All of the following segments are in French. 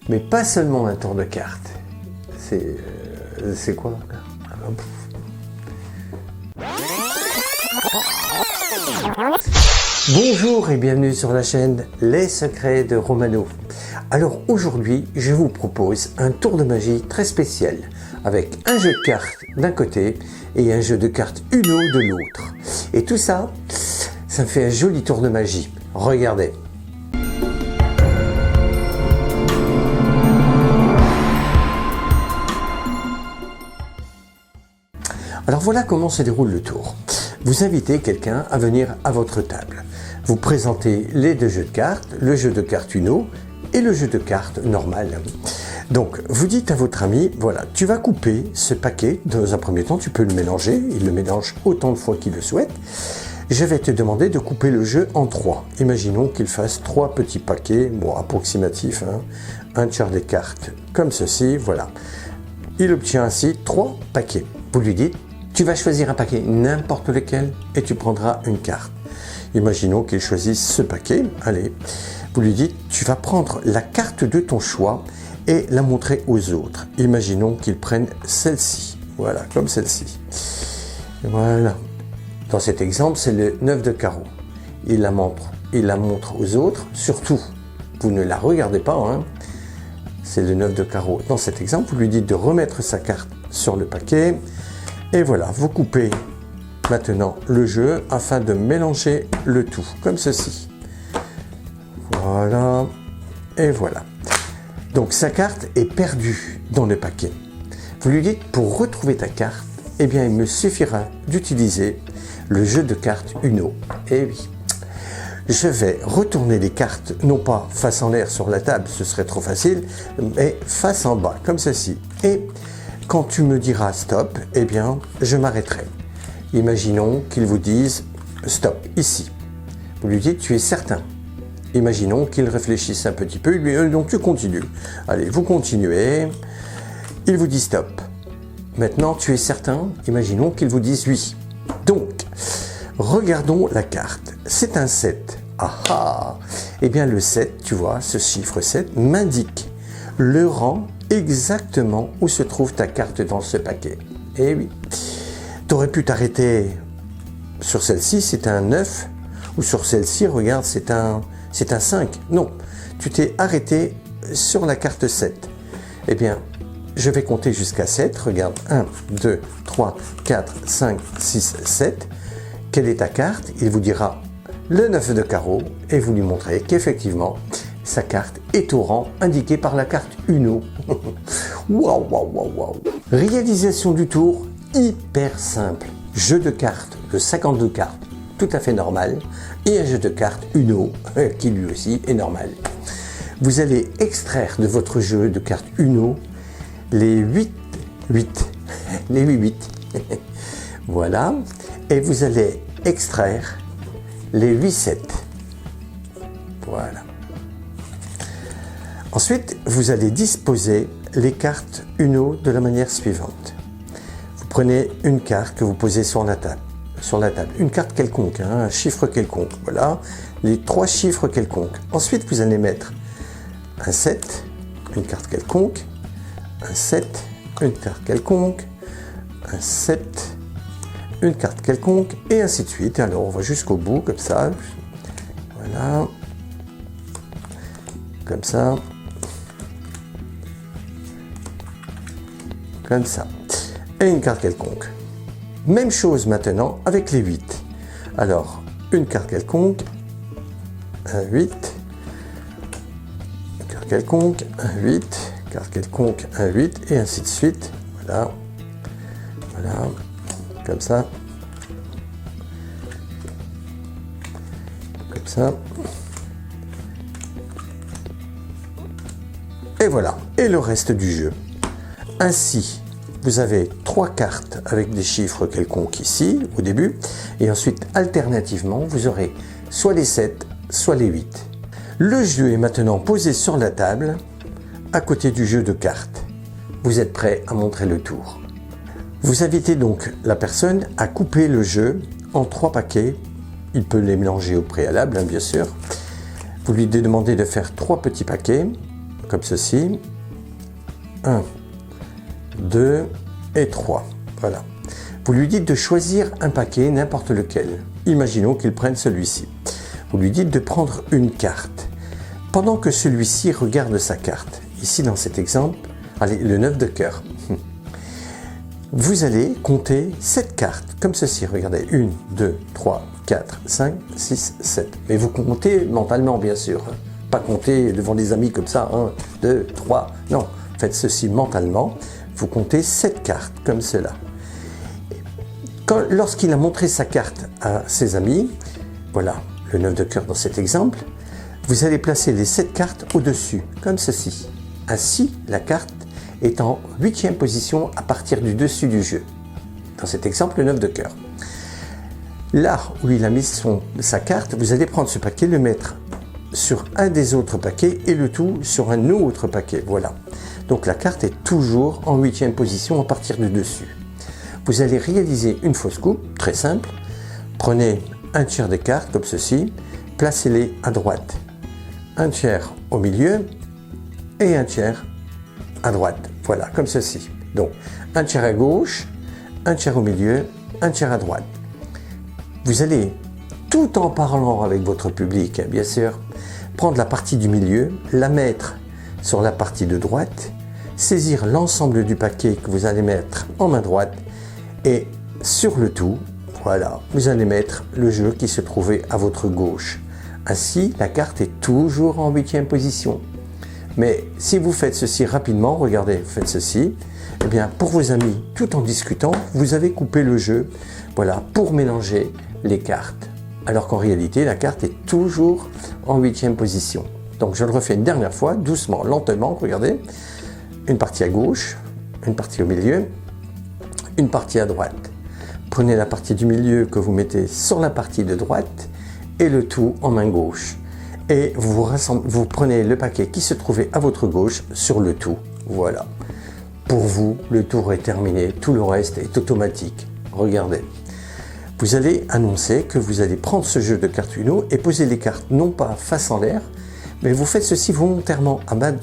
Mais pas seulement un tour de cartes. C'est quoi? Bonjour et bienvenue sur la chaîne Les Secrets de Romano. Alors aujourd'hui, je vous propose un tour de magie très spécial avec un jeu de cartes d'un côté et un jeu de cartes Uno de l'autre. Et tout ça, ça me fait un joli tour de magie. Regardez. Alors voilà comment se déroule le tour. Vous invitez quelqu'un à venir à votre table. Vous présentez les deux jeux de cartes, le jeu de cartes Uno et le jeu de cartes normal. Donc vous dites à votre ami, voilà, tu vas couper ce paquet, dans un premier temps tu peux le mélanger, il le mélange autant de fois qu'il le souhaite. Je vais te demander de couper le jeu en 3. Imaginons qu'il fasse 3 petits paquets, bon approximatifs, hein, un tiers des cartes, comme ceci, voilà. Il obtient ainsi 3 paquets. Vous lui dites, tu vas choisir un paquet, n'importe lequel, et tu prendras une carte. Imaginons qu'il choisisse ce paquet, allez, vous lui dites, tu vas prendre la carte de ton choix et la montrer aux autres. Imaginons qu'il prenne celle-ci, voilà, comme celle-ci. Voilà. Dans cet exemple, c'est le 9 de carreau. Il la montre aux autres, surtout, vous ne la regardez pas, hein. C'est le 9 de carreau. Dans cet exemple, vous lui dites de remettre sa carte sur le paquet. Et voilà, vous coupez maintenant le jeu afin de mélanger le tout, comme ceci. Voilà, et voilà. Donc sa carte est perdue dans le paquet. Vous lui dites, pour retrouver ta carte, eh bien il me suffira d'utiliser le jeu de cartes Uno. Et oui, je vais retourner les cartes, non pas face en l'air sur la table, ce serait trop facile, mais face en bas, comme ceci. Et quand tu me diras stop, eh bien, je m'arrêterai. Imaginons qu'il vous dise stop, ici. Vous lui dites, tu es certain. Imaginons qu'il réfléchisse un petit peu, donc tu continues. Allez, vous continuez. Il vous dit stop. Maintenant, tu es certain. Imaginons qu'il vous dise oui. Donc, regardons la carte. C'est un 7. Ah ah! Eh bien, le 7, tu vois, ce chiffre 7 m'indique le rang exactement où se trouve ta carte dans ce paquet. Eh oui. Tu aurais pu t'arrêter sur celle-ci, c'est un 9, ou sur celle-ci, regarde, c'est un 5. Non, tu t'es arrêté sur la carte 7. Eh bien, je vais compter jusqu'à 7. Regarde, 1, 2, 3, 4, 5, 6, 7. Quelle est ta carte? Il vous dira le 9 de carreau et vous lui montrez qu'effectivement, sa carte est au rang indiqué par la carte Uno. Waouh, waouh, waouh, waouh. Réalisation du tour, hyper simple. Jeu de cartes de 52 cartes, tout à fait normal, et un jeu de cartes Uno, qui lui aussi est normal. Vous allez extraire de votre jeu de cartes Uno les 8. Voilà, et vous allez extraire les 8-7. Voilà. Ensuite, vous allez disposer les cartes Uno de la manière suivante. Vous prenez une carte que vous posez sur la table, une carte quelconque, hein, un chiffre quelconque, voilà, les 3 chiffres quelconques. Ensuite, vous allez mettre un 7, une carte quelconque, un 7, une carte quelconque, un 7, une carte quelconque, et ainsi de suite. Alors, on va jusqu'au bout, comme ça, voilà, comme ça. Comme ça. Et une carte quelconque. Même chose maintenant avec les 8. Alors, une carte quelconque, un 8, une carte quelconque, un 8, carte quelconque, un 8, et ainsi de suite. Voilà. Voilà. Comme ça. Comme ça. Et voilà. Et le reste du jeu. Ainsi, vous avez 3 cartes avec des chiffres quelconques ici, au début, et ensuite, alternativement, vous aurez soit les 7, soit les 8. Le jeu est maintenant posé sur la table, à côté du jeu de cartes. Vous êtes prêt à montrer le tour. Vous invitez donc la personne à couper le jeu en 3 paquets. Il peut les mélanger au préalable, hein, bien sûr. Vous lui demandez de faire 3 petits paquets. comme ceci. 1, 2 et 3. Voilà. Vous lui dites de choisir un paquet, n'importe lequel. Imaginons qu'il prenne celui-ci. Vous lui dites de prendre une carte. Pendant que celui-ci regarde sa carte, ici dans cet exemple, allez, le 9 de cœur. Vous allez compter 7 cartes, comme ceci. Regardez, 1, 2, 3, 4, 5, 6, 7. Mais vous comptez mentalement, bien sûr. Pas compter devant des amis comme ça, 1, 2, 3. Non, faites ceci mentalement. Vous comptez 7 cartes, comme cela. Lorsqu'il a montré sa carte à ses amis, voilà, le 9 de cœur dans cet exemple, vous allez placer les 7 cartes au-dessus, comme ceci. Ainsi, la carte est en 8e position à partir du dessus du jeu. Dans cet exemple, le 9 de cœur. Là où il a mis sa carte, vous allez prendre ce paquet, le mettre sur un des autres paquets et le tout sur un autre paquet. Voilà. Donc la carte est toujours en 8e position à partir du dessus. Vous allez réaliser une fausse coupe, très simple. Prenez un tiers des cartes, comme ceci, placez-les à droite. Un tiers au milieu et un tiers à droite. Voilà, comme ceci. Donc, un tiers à gauche, un tiers au milieu, un tiers à droite. Vous allez, tout en parlant avec votre public, bien sûr, prendre la partie du milieu, la mettre sur la partie de droite, saisir l'ensemble du paquet que vous allez mettre en main droite et sur le tout, voilà, vous allez mettre le jeu qui se trouvait à votre gauche. Ainsi, la carte est toujours en 8e position. Mais si vous faites ceci rapidement, regardez, vous faites ceci, eh bien, pour vos amis, tout en discutant, vous avez coupé le jeu, voilà, pour mélanger les cartes. Alors qu'en réalité, la carte est toujours en 8e position. Donc, je le refais une dernière fois, doucement, lentement, regardez. Une partie à gauche, une partie au milieu, une partie à droite. Prenez la partie du milieu que vous mettez sur la partie de droite et le tout en main gauche. Et vous prenez le paquet qui se trouvait à votre gauche sur le tout. Voilà. Pour vous, le tour est terminé. Tout le reste est automatique. Regardez. Vous allez annoncer que vous allez prendre ce jeu de cartes Uno et poser les cartes non pas face en l'air, mais vous faites ceci volontairement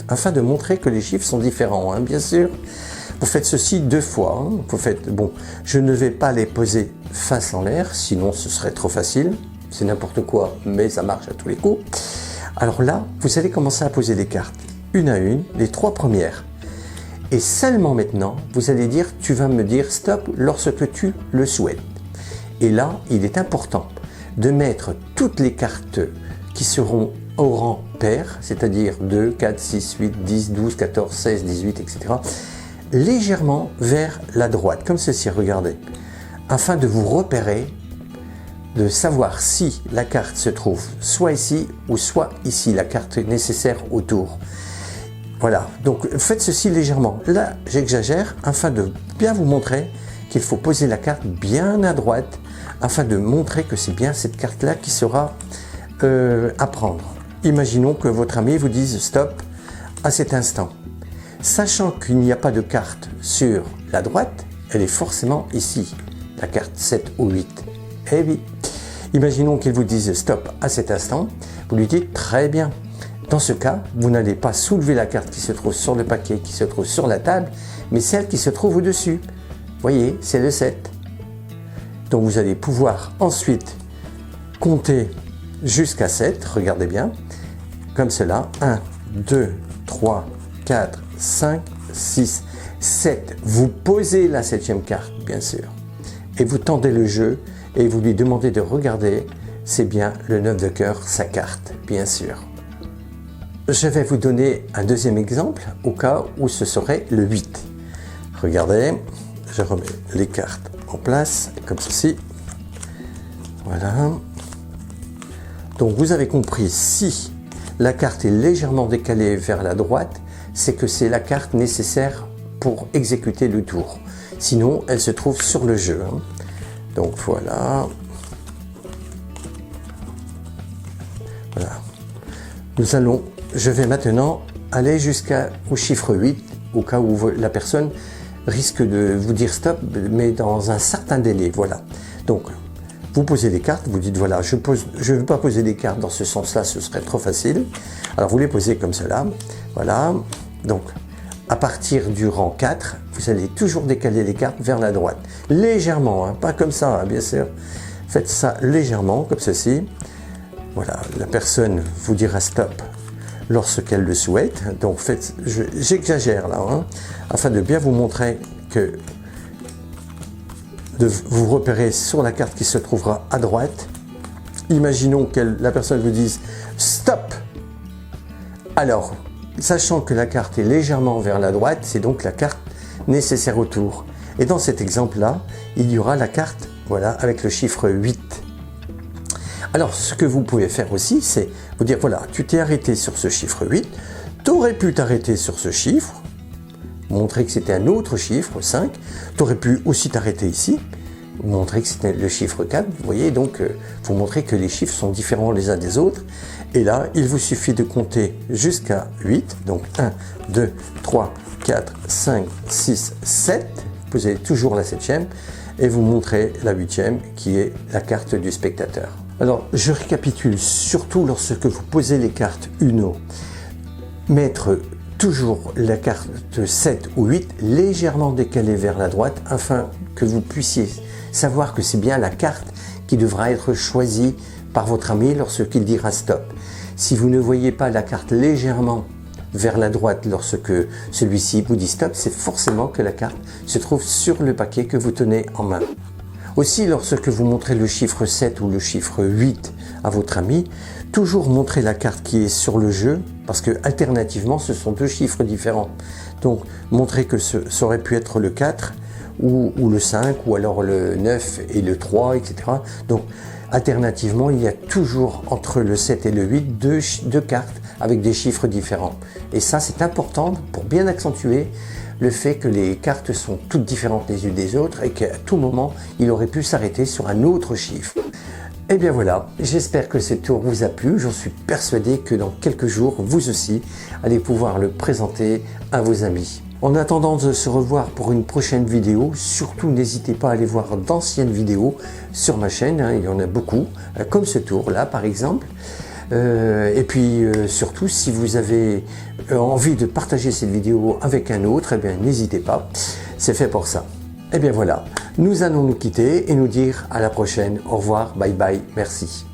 afin de montrer que les chiffres sont différents, hein, bien sûr. Vous faites ceci 2 fois. Hein. Vous faites, bon, je ne vais pas les poser face en l'air, sinon ce serait trop facile. C'est n'importe quoi, mais ça marche à tous les coups. Alors là, vous allez commencer à poser les cartes, une à une, les 3 premières. Et seulement maintenant, vous allez dire, tu vas me dire stop lorsque tu le souhaites. Et là, il est important de mettre toutes les cartes qui seront au rang pair, c'est-à-dire 2, 4, 6, 8, 10, 12, 14, 16, 18, etc., légèrement vers la droite, comme ceci, regardez, afin de vous repérer, de savoir si la carte se trouve soit ici ou soit ici, la carte nécessaire au tour. Voilà, donc faites ceci légèrement. Là, j'exagère afin de bien vous montrer qu'il faut poser la carte bien à droite afin de montrer que c'est bien cette carte-là qui sera à prendre. Imaginons que votre ami vous dise stop à cet instant. Sachant qu'il n'y a pas de carte sur la droite, elle est forcément ici, la carte 7 ou 8. Eh oui, imaginons qu'il vous dise stop à cet instant, vous lui dites très bien. Dans ce cas, vous n'allez pas soulever la carte qui se trouve sur le paquet, qui se trouve sur la table, mais celle qui se trouve au-dessus. Voyez, c'est le 7. Donc vous allez pouvoir ensuite compter jusqu'à 7, regardez bien, comme cela, 1, 2, 3, 4, 5, 6, 7. Vous posez la 7e carte, bien sûr, et vous tendez le jeu et vous lui demandez de regarder, c'est bien le 9 de cœur, sa carte, bien sûr. Je vais vous donner un deuxième exemple au cas où ce serait le 8. Regardez, je remets les cartes en place, comme ceci. Voilà. Donc vous avez compris, si la carte est légèrement décalée vers la droite, c'est que c'est la carte nécessaire pour exécuter le tour. Sinon, elle se trouve sur le jeu. Donc voilà. Voilà. Je vais maintenant aller jusqu'au chiffre 8, au cas où la personne risque de vous dire stop, mais dans un certain délai. Voilà. Donc, vous posez les cartes, vous dites voilà, je ne veux pas poser des cartes dans ce sens-là, ce serait trop facile. Alors vous les posez comme cela. Voilà, donc à partir du rang 4, vous allez toujours décaler les cartes vers la droite. Légèrement, hein, pas comme ça, hein, bien sûr. Faites ça légèrement, comme ceci. Voilà, la personne vous dira stop lorsqu'elle le souhaite. Donc j'exagère là, hein, afin de bien vous montrer que vous repérez sur la carte qui se trouvera à droite. Imaginons que la personne vous dise stop. Alors, sachant que la carte est légèrement vers la droite, c'est donc la carte nécessaire au tour. Et dans cet exemple-là, il y aura la carte, voilà, avec le chiffre 8. Alors, ce que vous pouvez faire aussi, c'est vous dire, voilà, tu t'es arrêté sur ce chiffre 8, tu aurais pu t'arrêter sur ce chiffre, montrer que c'était un autre chiffre, 5, tu aurais pu aussi t'arrêter ici, montrer que c'était le chiffre 4, vous voyez, donc vous montrez que les chiffres sont différents les uns des autres, et là, il vous suffit de compter jusqu'à 8, donc 1, 2, 3, 4, 5, 6, 7, vous avez toujours la 7e, et vous montrez la 8e qui est la carte du spectateur. Alors, je récapitule, surtout lorsque vous posez les cartes Uno, mettre toujours la carte 7 ou 8 légèrement décalée vers la droite afin que vous puissiez savoir que c'est bien la carte qui devra être choisie par votre ami lorsqu'il dira stop. Si vous ne voyez pas la carte légèrement vers la droite lorsque celui-ci vous dit stop, c'est forcément que la carte se trouve sur le paquet que vous tenez en main. Aussi, lorsque vous montrez le chiffre 7 ou le chiffre 8 à votre ami, toujours montrer la carte qui est sur le jeu, parce que alternativement, ce sont deux chiffres différents. Donc, montrez que ça aurait pu être le 4 ou le 5, ou alors le 9 et le 3, etc. Donc, alternativement, il y a toujours entre le 7 et le 8 deux cartes avec des chiffres différents. Et ça, c'est important pour bien accentuer le fait que les cartes sont toutes différentes les unes des autres et qu'à tout moment, il aurait pu s'arrêter sur un autre chiffre. Et bien voilà, j'espère que ce tour vous a plu. J'en suis persuadé que dans quelques jours, vous aussi, allez pouvoir le présenter à vos amis. En attendant de se revoir pour une prochaine vidéo, surtout n'hésitez pas à aller voir d'anciennes vidéos sur ma chaîne, hein, il y en a beaucoup, comme ce tour-là par exemple. Et puis surtout, si vous avez envie de partager cette vidéo avec un autre, eh bien n'hésitez pas, c'est fait pour ça. Et bien voilà, nous allons nous quitter et nous dire à la prochaine. Au revoir, bye bye, merci.